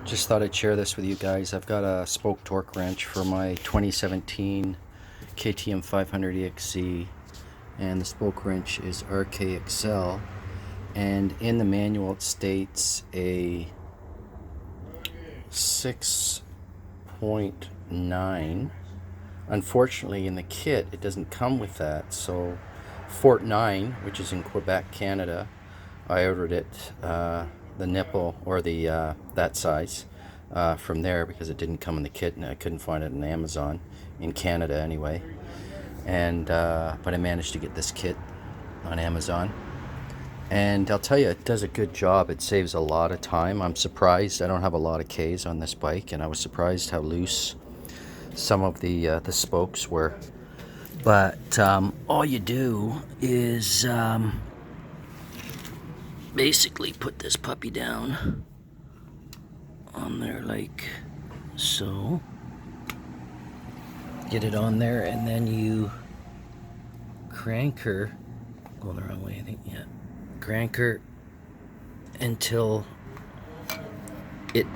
Just thought I'd share this with you guys. I've got a spoke torque wrench for my 2017 KTM 500 EXC, and the spoke wrench is RKXL, and in the manual it states a 6.9. Unfortunately, in the kit it doesn't come with that, so Fort 9, which is in Quebec, Canada, I ordered it, the nipple, or the that size, from there, because it didn't come in the kit and I couldn't find it on Amazon in Canada anyway. And but I managed to get this kit on Amazon, and I'll tell you, it does a good job. It saves a lot of time. I'm surprised. I don't have a lot of Ks on this bike, and I was surprised how loose some of the spokes were. But all you do is basically put this puppy down on there like so. Get it on there, and then you crank her. Going the wrong way, I think. Yeah. Crank her until it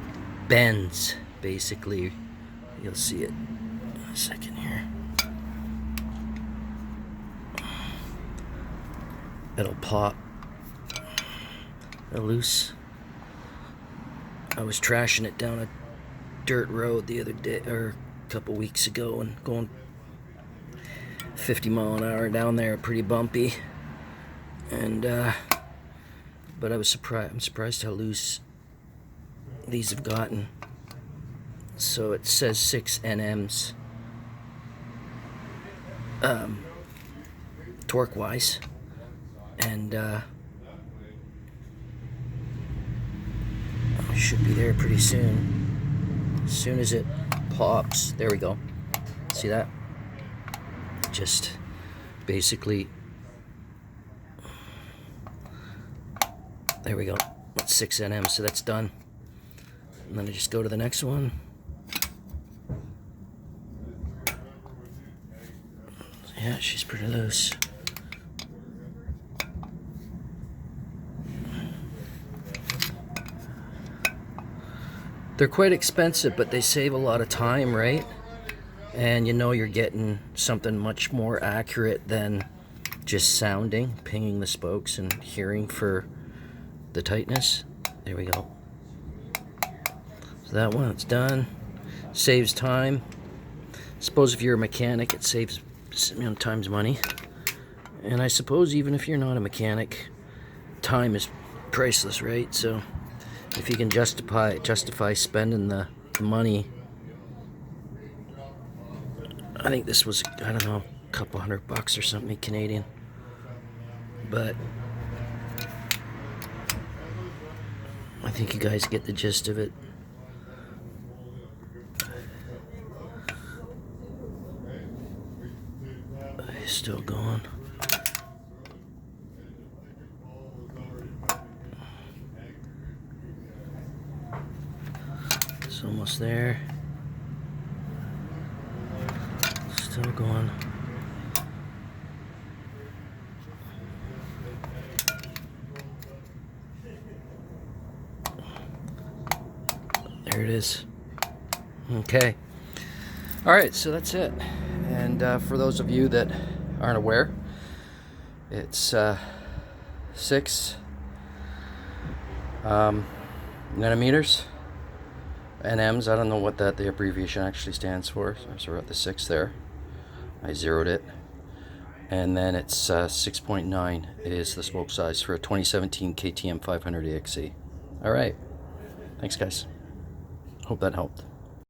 bends, basically. You'll see it in a second here. It'll pop. Loose. I was trashing it down a dirt road the other day, or a couple weeks ago, and going 50 mile an hour down there, pretty bumpy. And but I'm surprised how loose these have gotten. So it says 6 NMs torque wise, and should be there pretty soon. As soon as it pops, there we go. See that? Just basically, there we go. That's 6 NM, so that's done. And then I just go to the next one. Yeah, she's pretty loose. They're quite expensive, but they save a lot of time, right? And you know you're getting something much more accurate than just sounding, pinging the spokes and hearing for the tightness. There we go. So that one, it's done. Saves time. Suppose if you're a mechanic, it saves, time's money. And I suppose even if you're not a mechanic, time is priceless, right? So if you can justify spending the money, I think this was, I don't know, a couple $100 or something Canadian. But I think you guys get the gist of it. Still going. It's almost there. Still going. There it is. Okay. All right, so that's it. And for those of you that aren't aware, it's 6 nanometers. NMs, I don't know what the abbreviation actually stands for, so we're at the 6 there. I zeroed it. And then it's 6.9 is the spoke size for a 2017 KTM 500 EXC. Alright, thanks guys. Hope that helped.